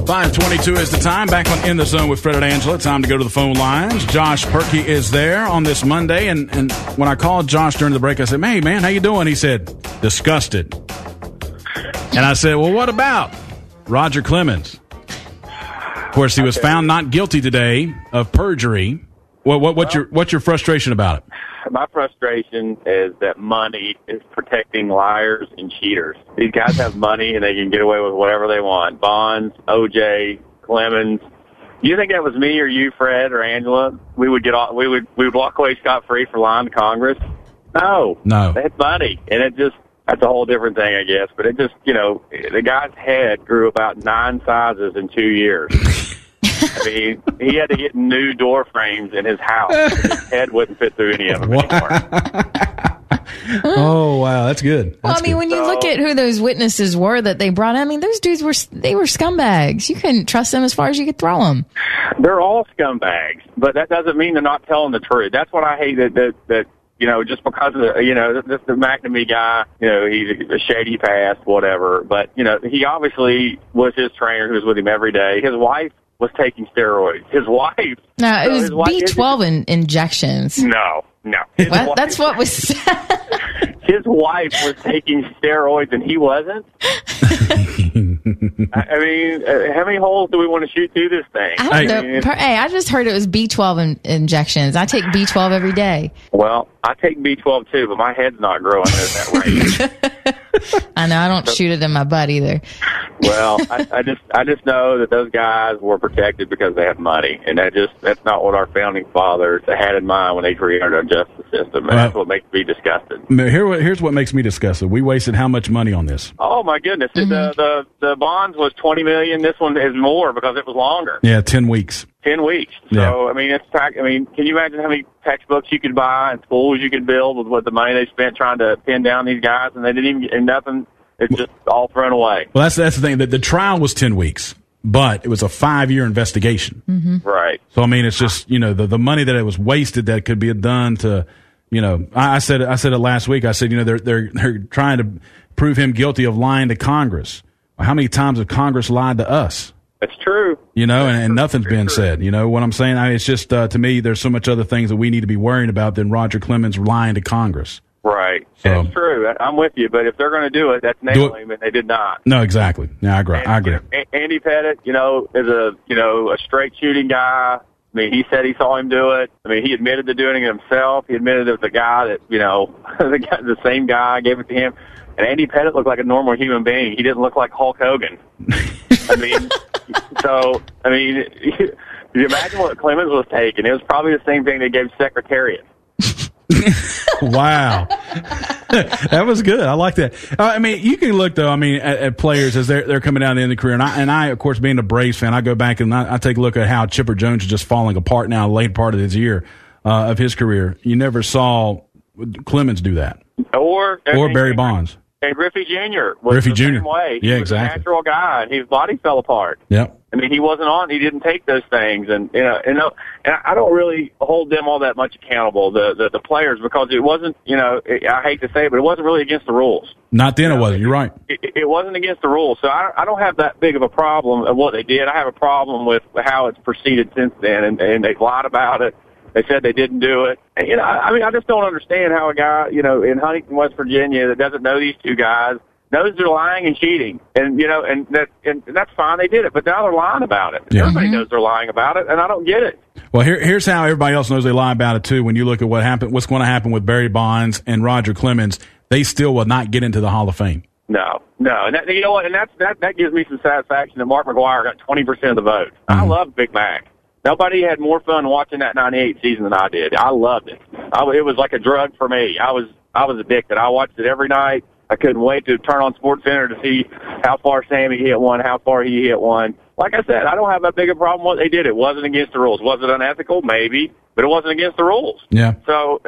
5:22 is the time. Back on In the Zone with Fred and Angela. Time to go to the phone lines. Josh Perkey is there on this Monday, and when I called Josh during the break, I said, "Hey, man, how you doing?" He said, "Disgusted." And I said, "Well, what about Roger Clemens?" Of course, he was found not guilty today of perjury. What's your frustration about it? My frustration is that money is protecting liars and cheaters. These guys have money and they can get away with whatever they want. Bonds, OJ, Clemens. Do you think that was me or you, Fred or Angela? We would walk away scot-free for lying to Congress? No. They had money, and that's a whole different thing, I guess. But it just, the guy's head grew about 9 sizes in 2 years. I mean, he had to get new door frames in his house. His head wouldn't fit through any of them anymore. Oh, wow. That's good. Well, I mean, when you look at who those witnesses were that they brought in, I mean, those dudes were scumbags. You couldn't trust them as far as you could throw them. They're all scumbags, but that doesn't mean they're not telling the truth. That's what I hate that just because of the McNamee guy, he's a shady past, whatever. But, he obviously was his trainer who was with him every day. His wife was taking steroids. His wife. No, it was B12 injections. No. That's what was said. His wife was taking steroids and he wasn't. I mean, how many holes do we want to shoot through this thing? I don't know. Hey, I just heard it was B12 injections. I take B12 every day. Well, I take B12 too, but my head's not growing at that rate. I know. I don't shoot it in my butt either. Well, I just know that those guys were protected because they had money, and that's not what our founding fathers had in mind when they created our justice system. And that's what makes me disgusted. Here's what makes me disgusted. We wasted how much money on this? Oh my goodness! Mm-hmm. The bonds was $20 million. This one is more because it was longer. Yeah, 10 weeks. 10 weeks. So, yeah. Can you imagine how many textbooks you could buy and schools you could build with what the money they spent trying to pin down these guys, and they didn't even get nothing. It's just all thrown away. Well, that's the thing. The trial was 10 weeks, but it was a 5-year investigation. Mm-hmm. Right. So, I mean, it's just, the money that it was wasted that could be done to, I said it last week. I said, they're trying to prove him guilty of lying to Congress. How many times have Congress lied to us? That's true. And nothing's been said. You know what I'm saying? It's just, to me, there's so much other things that we need to be worrying about than Roger Clemens lying to Congress. Right. So, that's true. I'm with you. But if they're going to do it, that's nailing him, and they did not. No, exactly. Yeah, I agree. Andy Pettit, is a straight shooting guy. I mean, he said he saw him do it. I mean, he admitted to doing it himself. He admitted it was the guy that, the same guy gave it to him. And Andy Pettit looked like a normal human being. He didn't look like Hulk Hogan. You imagine what Clemens was taking. It was probably the same thing they gave Secretariat. Wow. That was good. I like that. You can look, though, at players as they're coming down to the end of the career. And I, of course, being a Braves fan, I go back and I take a look at how Chipper Jones is just falling apart now, late part of his year, of his career. You never saw Clemens do that. Or Barry Bonds. And Griffey Jr. was the same way. He was a natural guy, and his body fell apart. Yep. He wasn't on. He didn't take those things, and I don't really hold them all that much accountable, the players, because it wasn't. I hate to say it, but it wasn't really against the rules. Not then, it wasn't. You're right. It wasn't against the rules, so I don't have that big of a problem of what they did. I have a problem with how it's proceeded since then, and they've lied about it. They said they didn't do it. And, I just don't understand how a guy, in Huntington, West Virginia, that doesn't know these two guys, knows they're lying and cheating. And, and that's fine. They did it, but now they're lying about it. Yeah. Everybody knows they're lying about it, and I don't get it. Well, here's how everybody else knows they lie about it, too. When you look at what's going to happen with Barry Bonds and Roger Clemens, they still will not get into the Hall of Fame. No. And that, you know what? And that gives me some satisfaction that Mark McGwire got 20% of the vote. Mm-hmm. I love Big Mac. Nobody had more fun watching that 98 season than I did. I loved it. It was like a drug for me. I was addicted. I watched it every night. I couldn't wait to turn on SportsCenter to see how far Sammy hit one, how far he hit one. Like I said, I don't have that big a problem with what they did. It wasn't against the rules. Was it unethical? Maybe, but it wasn't against the rules. Yeah. So,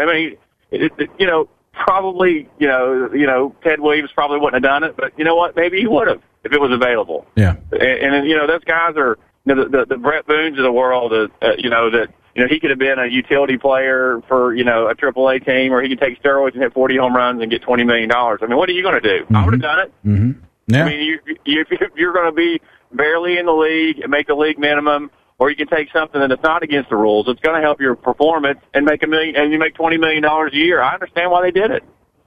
probably, Ted Williams probably wouldn't have done it, but you know what? Maybe he would have if it was available. Yeah. And those guys are, the Brett Boones of the world, he could have been a utility player for, a AAA team, or he could take steroids and hit 40 home runs and get $20 million. What are you going to do? Mm-hmm. I would have done it. Mm-hmm. Yeah. If you're going to be barely in the league and make the league minimum, or you can take something that's not against the rules. It's going to help your performance and make and you make $20 million a year. I understand why they did it.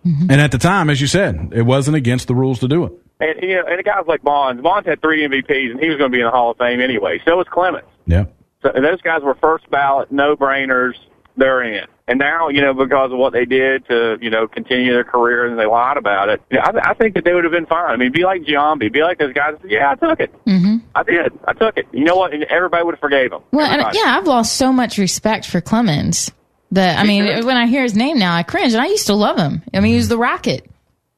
Mm-hmm. And at the time, as you said, it wasn't against the rules to do it. And, you know, and a guy like Bonds had 3 MVPs, and he was going to be in the Hall of Fame anyway. So was Clemens. Yeah. So, and those guys were first ballot, no-brainers. They're in. And now, you know, because of what they did to, you know, continue their career and they lied about it, you know, I think that they would have been fine. I mean, be like Giambi, be like those guys. Yeah, I took it. Mm-hmm. I did. I took it. You know what? And everybody would have forgave him. Well, and, yeah, I've lost so much respect for Clemens that, I mean, when I hear his name now, I cringe. And I used to love him. I mean, he was the Rocket.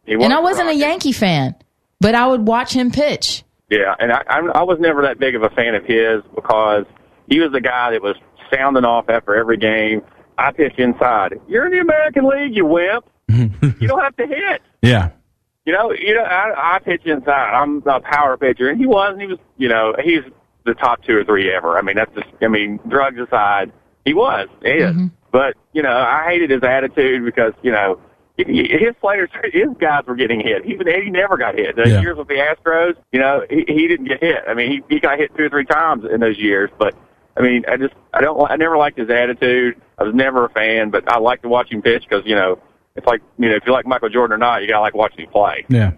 And I wasn't a Yankee fan, but I would watch him pitch. Yeah, and I was never that big of a fan of his because he was the guy that was sounding off after every game. I pitch inside. You're in the American League, you wimp. You don't have to hit. Yeah. You know, I pitch inside. I'm a power pitcher, and he was, you know, he's the top 2 or 3 ever. I mean, that's just, I mean, drugs aside, he is. Mm-hmm. But, you know, I hated his attitude because, you know, his players, his guys were getting hit. He never got hit. Those years with the Astros, you know, he didn't get hit. I mean, he got hit 2 or 3 times in those years. But I mean, I never liked his attitude. I was never a fan, but I like to watch him pitch because, you know, it's like, you know, if you like Michael Jordan or not, you gotta like watching him play. Yeah.